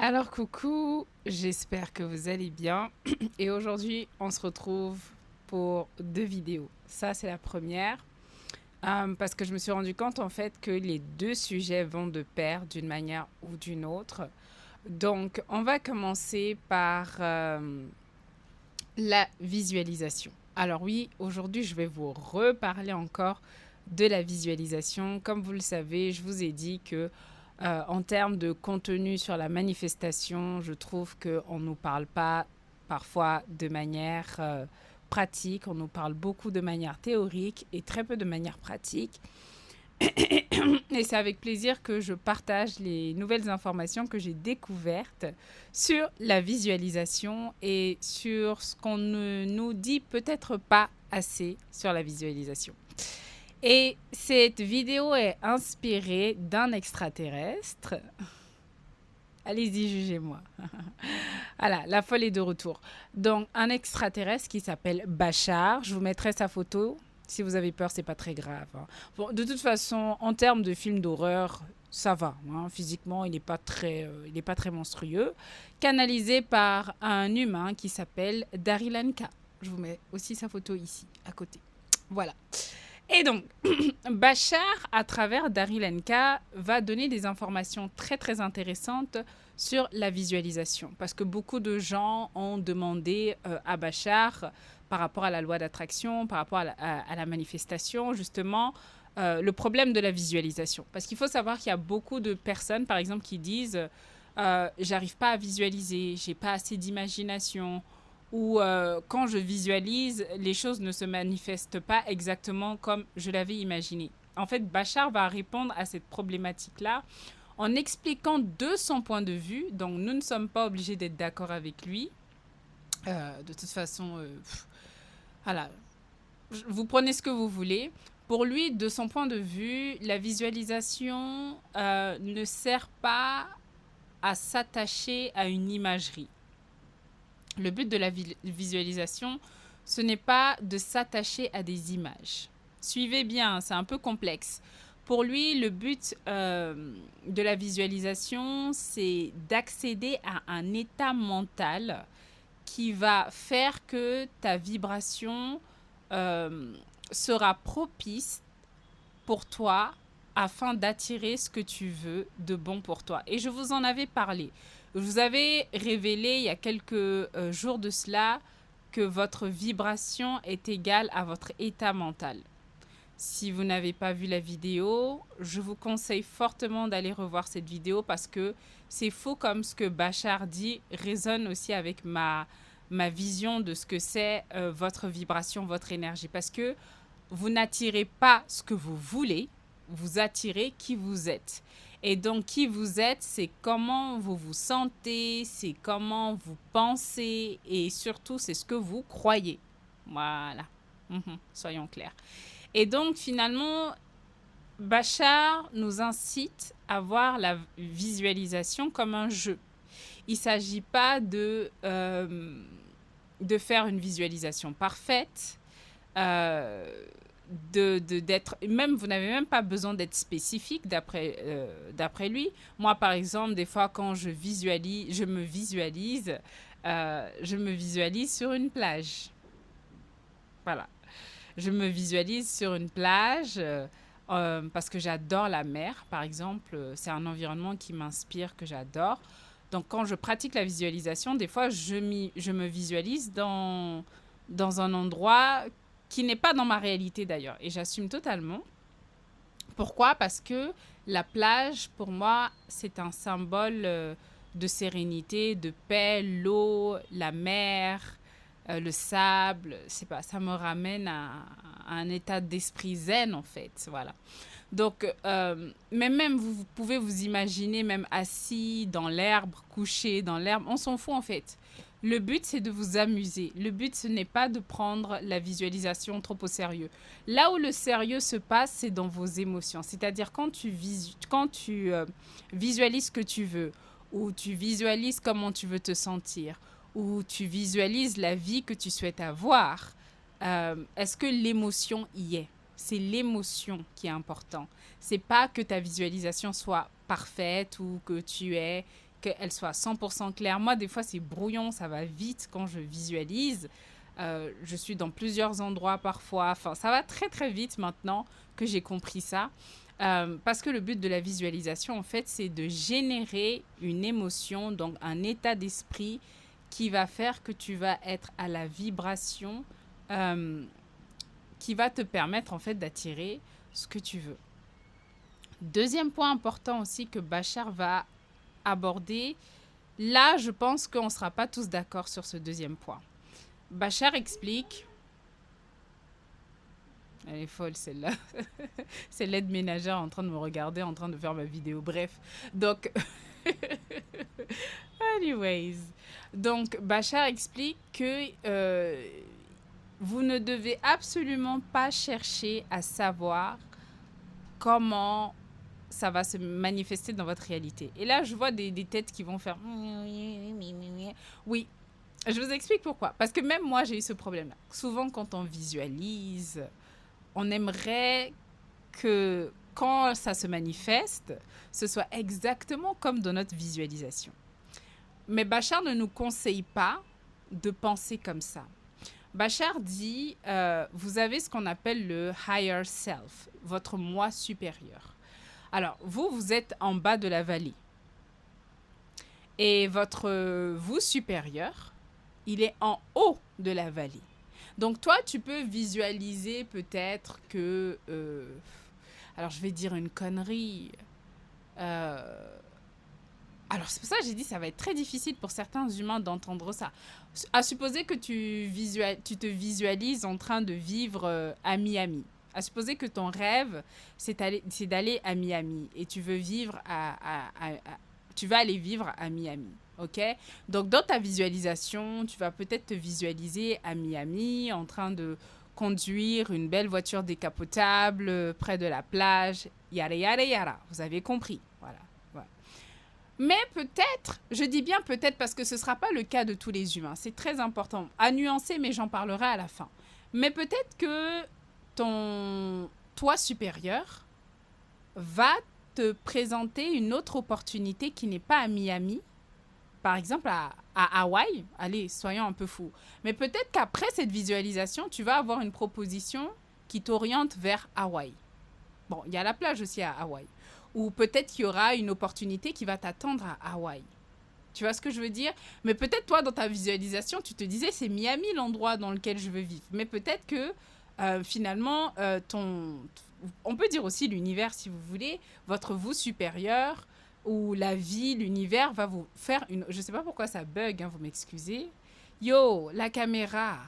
Alors coucou, j'espère que vous allez bien. Et aujourd'hui, on se retrouve pour deux vidéos. Ça, c'est la première, parce que je me suis rendu compte en fait que les deux sujets vont de pair d'une manière ou d'une autre. Donc, on va commencer par la visualisation. Alors oui, aujourd'hui, je vais vous reparler encore de la visualisation. Comme vous le savez, je vous ai dit que en termes de contenu sur la manifestation, je trouve qu'on ne nous parle pas parfois de manière pratique, on nous parle beaucoup de manière théorique et très peu de manière pratique. Et c'est avec plaisir que je partage les nouvelles informations que j'ai découvertes sur la visualisation et sur ce qu'on ne nous dit peut-être pas assez sur la visualisation. Et cette vidéo est inspirée d'un extraterrestre. Allez-y, jugez-moi. Voilà, la folle est de retour. Donc, un extraterrestre qui s'appelle Bachar. Je vous mettrai sa photo. Si vous avez peur, c'est pas très grave, hein. Bon, de toute façon, en termes de film d'horreur, ça va, hein. Physiquement, il est pas très monstrueux. Canalisé par un humain qui s'appelle Daryl Anka. Je vous mets aussi sa photo ici, à côté. Voilà. Et donc, Bachar, à travers Daryl Anka, va donner des informations très très intéressantes sur la visualisation. Parce que beaucoup de gens ont demandé à Bachar, par rapport à la loi d'attraction, par rapport à la manifestation, justement, le problème de la visualisation. Parce qu'il faut savoir qu'il y a beaucoup de personnes, par exemple, qui disent j'arrive pas à visualiser, j'ai pas assez d'imagination, ou quand je visualise, les choses ne se manifestent pas exactement comme je l'avais imaginé. En fait, Bachar va répondre à cette problématique-là en expliquant de son point de vue. Donc, nous ne sommes pas obligés d'être d'accord avec lui. De toute façon, voilà, vous prenez ce que vous voulez. Pour lui, de son point de vue, la visualisation ne sert pas à s'attacher à une imagerie. Le but de la visualisation, ce n'est pas de s'attacher à des images. Suivez bien, c'est un peu complexe. Pour lui, le but de la visualisation, c'est d'accéder à un état mental qui va faire que ta vibration euh, sera propice pour toi afin d'attirer ce que tu veux de bon pour toi. Et je vous en avais parlé. Je vous avais révélé il y a quelques jours de cela que votre vibration est égale à votre état mental. Si vous n'avez pas vu la vidéo, je vous conseille fortement d'aller revoir cette vidéo parce que c'est faux comme ce que Bachar dit résonne aussi avec ma vision de ce que c'est votre vibration, votre énergie. Parce que vous n'attirez pas ce que vous voulez, vous attirez qui vous êtes. Et donc, qui vous êtes, c'est comment vous vous sentez, c'est comment vous pensez et surtout, c'est ce que vous croyez. Voilà. Soyons clairs. Et donc, finalement, Bachar nous incite à voir la visualisation comme un jeu. Il ne s'agit pas de faire une visualisation parfaite, d'être même vous n'avez même pas besoin d'être spécifique d'après lui. Moi par exemple, des fois quand je me visualise sur une plage. Voilà, je me visualise sur une plage parce que j'adore la mer par exemple. C'est un environnement qui m'inspire, que j'adore. Donc quand je pratique la visualisation, des fois je me visualise dans un endroit qui n'est pas dans ma réalité d'ailleurs. Et j'assume totalement. Pourquoi? Parce que la plage, pour moi, c'est un symbole de sérénité, de paix, l'eau, la mer, le sable. C'est pas, ça me ramène à un état d'esprit zen en fait. Voilà. Donc, mais même vous pouvez vous imaginer même assis dans l'herbe, couché dans l'herbe. On s'en fout en fait. Le but, c'est de vous amuser. Le but, ce n'est pas de prendre la visualisation trop au sérieux. Là où le sérieux se passe, c'est dans vos émotions. C'est-à-dire quand tu visualises ce que tu veux, ou tu visualises comment tu veux te sentir, ou tu visualises la vie que tu souhaites avoir, est-ce que l'émotion y est? C'est l'émotion qui est important. C'est pas que ta visualisation soit parfaite ou que tu aies qu'elle soit 100% claire. Moi, des fois, c'est brouillon, ça va vite quand je visualise. Je suis dans plusieurs endroits parfois. Enfin, ça va très, très vite maintenant que j'ai compris ça. Parce que le but de la visualisation, en fait, c'est de générer une émotion, donc un état d'esprit qui va faire que tu vas être à la vibration euh, qui va te permettre, en fait, d'attirer ce que tu veux. Deuxième point important aussi que Bachar va aborder. Là, je pense qu'on ne sera pas tous d'accord sur ce deuxième point. Bachar explique. Elle est folle celle-là. C'est l'aide ménagère en train de me regarder, en train de faire ma vidéo. Bref. Donc, anyways. Donc, Bachar explique que vous ne devez absolument pas chercher à savoir comment ça va se manifester dans votre réalité. Et là, je vois des têtes qui vont faire... Oui, je vous explique pourquoi. Parce que même moi, j'ai eu ce problème-là. Souvent, quand on visualise, on aimerait que quand ça se manifeste, ce soit exactement comme dans notre visualisation. Mais Bachar ne nous conseille pas de penser comme ça. Bachar dit, vous avez ce qu'on appelle le higher self, votre moi supérieur. Alors, vous êtes en bas de la vallée. Et votre vous supérieur, il est en haut de la vallée. Donc, toi, tu peux visualiser peut-être que... alors, je vais dire une connerie. Alors, c'est pour ça que j'ai dit ça va être très difficile pour certains humains d'entendre ça. À supposer que tu te visualises en train de vivre à Miami. À supposer que ton rêve, c'est d'aller à Miami et tu veux tu vas aller vivre à Miami. OK? Donc, dans ta visualisation, tu vas peut-être te visualiser à Miami en train de conduire une belle voiture décapotable près de la plage. Yara, yara, yara. Vous avez compris. Voilà. Mais peut-être, je dis bien peut-être parce que ce ne sera pas le cas de tous les humains. C'est très important à nuancer, mais j'en parlerai à la fin. Mais peut-être que ton toi supérieur va te présenter une autre opportunité qui n'est pas à Miami, par exemple à Hawaï. Allez, soyons un peu fous. Mais peut-être qu'après cette visualisation, tu vas avoir une proposition qui t'oriente vers Hawaï. Bon, il y a la plage aussi à Hawaï. Ou peut-être qu'il y aura une opportunité qui va t'attendre à Hawaï. Tu vois ce que je veux dire? Mais peut-être toi, dans ta visualisation, tu te disais, c'est Miami l'endroit dans lequel je veux vivre. Mais peut-être que finalement, on peut dire aussi l'univers si vous voulez, votre vous supérieur ou la vie, l'univers va vous faire une... Je ne sais pas pourquoi ça bug, hein, vous m'excusez. Yo, la caméra.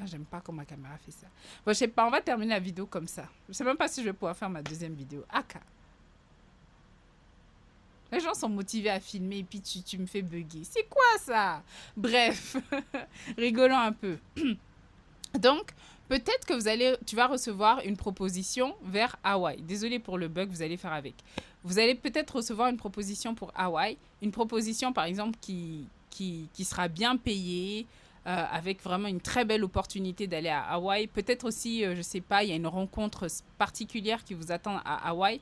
Ah, j'aime pas quand ma caméra fait ça. Bon, je sais pas, on va terminer la vidéo comme ça. Je sais même pas si je vais pouvoir faire ma deuxième vidéo. Aka. Les gens sont motivés à filmer et puis tu me fais bugger. C'est quoi ça? Bref, rigolons un peu. Donc, peut-être que tu vas recevoir une proposition vers Hawaï. Désolée pour le bug, vous allez faire avec. Vous allez peut-être recevoir une proposition pour Hawaï. Une proposition, par exemple, qui sera bien payée, avec vraiment une très belle opportunité d'aller à Hawaï. Peut-être aussi, je ne sais pas, il y a une rencontre particulière qui vous attend à Hawaï.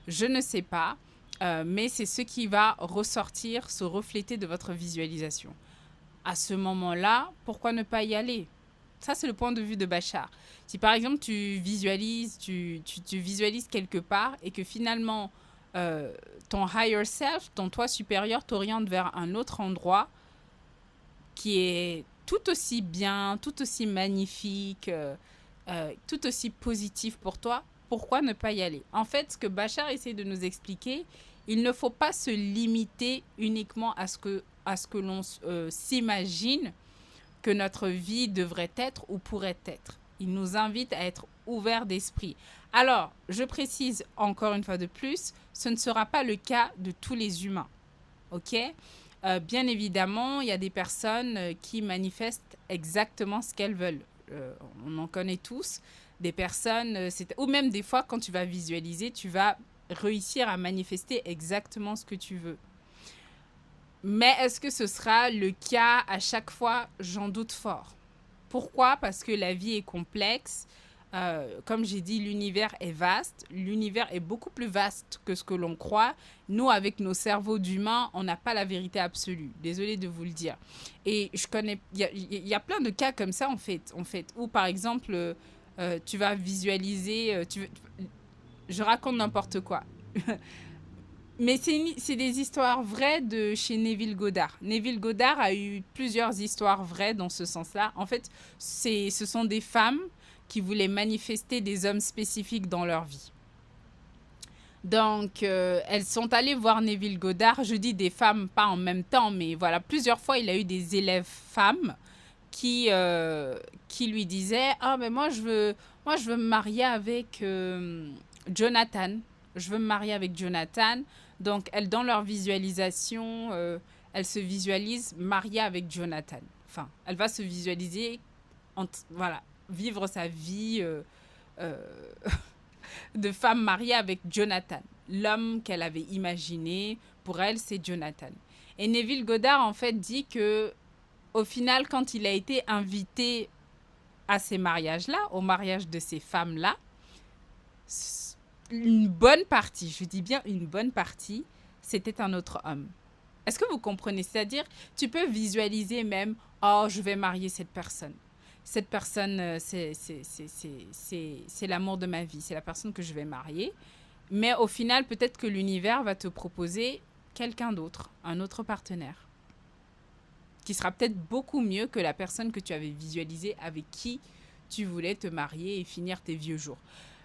Je ne sais pas, mais c'est ce qui va ressortir, se refléter de votre visualisation. À ce moment-là, pourquoi ne pas y aller? Ça, c'est le point de vue de Bachar. Si par exemple, tu visualises quelque part et que finalement, ton higher self, ton toi supérieur t'oriente vers un autre endroit qui est tout aussi bien, tout aussi magnifique, tout aussi positif pour toi, pourquoi ne pas y aller? En fait, ce que Bachar essaie de nous expliquer, il ne faut pas se limiter uniquement à ce que l'on s'imagine que notre vie devrait être ou pourrait être. Il nous invite à être ouverts d'esprit. Alors, je précise encore une fois de plus, ce ne sera pas le cas de tous les humains. OK? Bien évidemment, il y a des personnes qui manifestent exactement ce qu'elles veulent. On en connaît tous. Des personnes, ou même des fois, quand tu vas visualiser, tu vas réussir à manifester exactement ce que tu veux. Mais est-ce que ce sera le cas à chaque fois? J'en doute fort. Pourquoi? Parce que la vie est complexe. Comme j'ai dit, l'univers est vaste. L'univers est beaucoup plus vaste que ce que l'on croit. Nous, avec nos cerveaux d'humains, on n'a pas la vérité absolue. Désolée de vous le dire. Et je connais, il y a plein de cas comme ça, en fait, où par exemple, tu vas visualiser, je raconte n'importe quoi. Mais c'est des histoires vraies de chez Neville Goddard. Neville Goddard a eu plusieurs histoires vraies dans ce sens-là. En fait, ce sont des femmes qui voulaient manifester des hommes spécifiques dans leur vie. Donc, elles sont allées voir Neville Goddard. Je dis des femmes, pas en même temps, mais voilà, plusieurs fois, il a eu des élèves femmes qui lui disaient: ah, mais moi, je veux me marier avec Jonathan. Je veux me marier avec Jonathan. Donc, elles, dans leur visualisation, elles se visualisent mariées avec Jonathan. Enfin, elle va se visualiser, voilà, vivre sa vie euh, de femme mariée avec Jonathan. L'homme qu'elle avait imaginé, pour elle, c'est Jonathan. Et Neville Goddard, en fait, dit que au final, quand il a été invité à ces mariages-là, au mariage de ces femmes-là, une bonne partie, je dis bien une bonne partie, c'était un autre homme. Est-ce que vous comprenez? C'est-à-dire, tu peux visualiser même: oh, je vais marier cette personne. Cette personne, c'est l'amour de ma vie, c'est la personne que je vais marier. Mais au final, peut-être que l'univers va te proposer quelqu'un d'autre, un autre partenaire, qui sera peut-être beaucoup mieux que la personne que tu avais visualisée avec qui tu voulais te marier et finir tes vieux jours.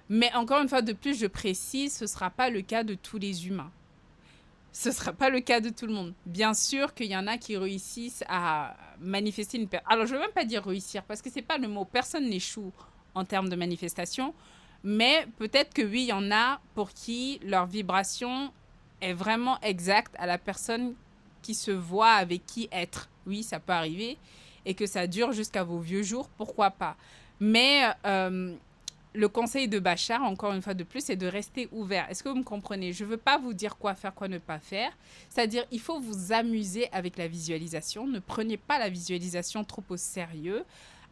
Mais encore une fois de plus, je précise, ce ne sera pas le cas de tous les humains. Ce ne sera pas le cas de tout le monde. Bien sûr qu'il y en a qui réussissent à manifester une... Alors, je ne veux même pas dire réussir, parce que ce n'est pas le mot. Personne n'échoue en termes de manifestation. Mais peut-être que oui, il y en a pour qui leur vibration est vraiment exacte à la personne qui se voit avec qui être. Oui, ça peut arriver. Et que ça dure jusqu'à vos vieux jours, pourquoi pas. Mais le conseil de Bachar, encore une fois de plus, c'est de rester ouvert. Est-ce que vous me comprenez? Je ne veux pas vous dire quoi faire, quoi ne pas faire. C'est-à-dire, il faut vous amuser avec la visualisation. Ne prenez pas la visualisation trop au sérieux.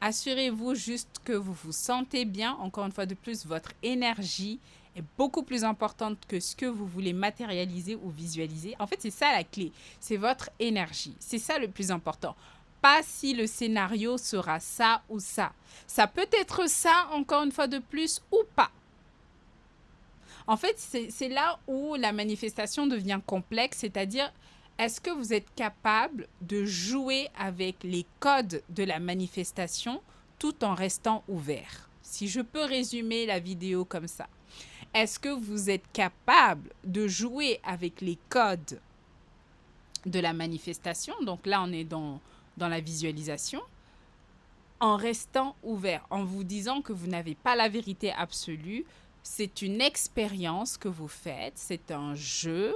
Assurez-vous juste que vous vous sentez bien. Encore une fois de plus, votre énergie est beaucoup plus importante que ce que vous voulez matérialiser ou visualiser. En fait, c'est ça la clé. C'est votre énergie. C'est ça le plus important. Pas si le scénario sera ça ou ça. Ça peut être ça, encore une fois de plus, ou pas. En fait, c'est là où la manifestation devient complexe, c'est-à-dire, est-ce que vous êtes capable de jouer avec les codes de la manifestation tout en restant ouvert? Si je peux résumer la vidéo comme ça. Est-ce que vous êtes capable de jouer avec les codes de la manifestation? Donc là, on est dans la visualisation, en restant ouvert, en vous disant que vous n'avez pas la vérité absolue. C'est une expérience que vous faites, c'est un jeu,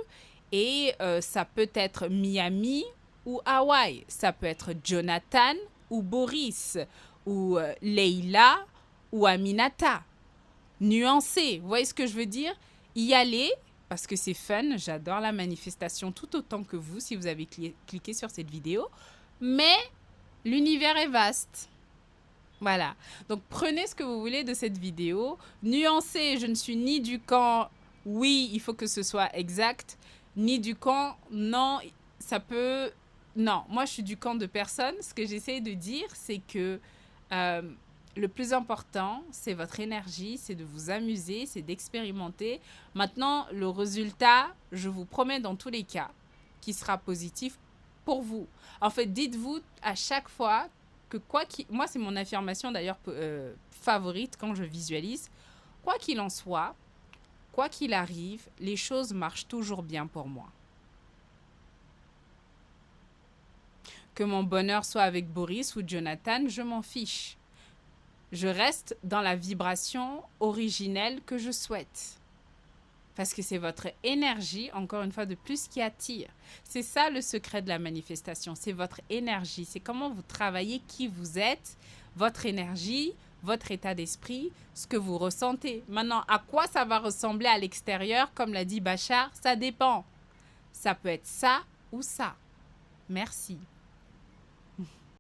et ça peut être Miami ou Hawaï, ça peut être Jonathan ou Boris, ou Leila ou Aminata. Nuancé, vous voyez ce que je veux dire? Y aller, parce que c'est fun, j'adore la manifestation tout autant que vous si vous avez cliqué sur cette vidéo. Mais l'univers est vaste. Voilà. Donc, prenez ce que vous voulez de cette vidéo. Nuancez, je ne suis ni du camp « oui, il faut que ce soit exact », ni du camp « non, ça peut... » Non, moi, je suis du camp de personne. Ce que j'essaie de dire, c'est que le plus important, c'est votre énergie, c'est de vous amuser, c'est d'expérimenter. Maintenant, le résultat, je vous promets dans tous les cas, qu'il sera positif pour vous. En fait, dites-vous à chaque fois que moi, c'est mon affirmation d'ailleurs favorite quand je visualise. Quoi qu'il en soit, quoi qu'il arrive, les choses marchent toujours bien pour moi. Que mon bonheur soit avec Boris ou Jonathan, je m'en fiche. Je reste dans la vibration originelle que je souhaite. Parce que c'est votre énergie, encore une fois de plus, qui attire. C'est ça le secret de la manifestation, c'est votre énergie. C'est comment vous travaillez, qui vous êtes, votre énergie, votre état d'esprit, ce que vous ressentez. Maintenant, à quoi ça va ressembler à l'extérieur, comme l'a dit Bachar, ça dépend. Ça peut être ça ou ça. Merci.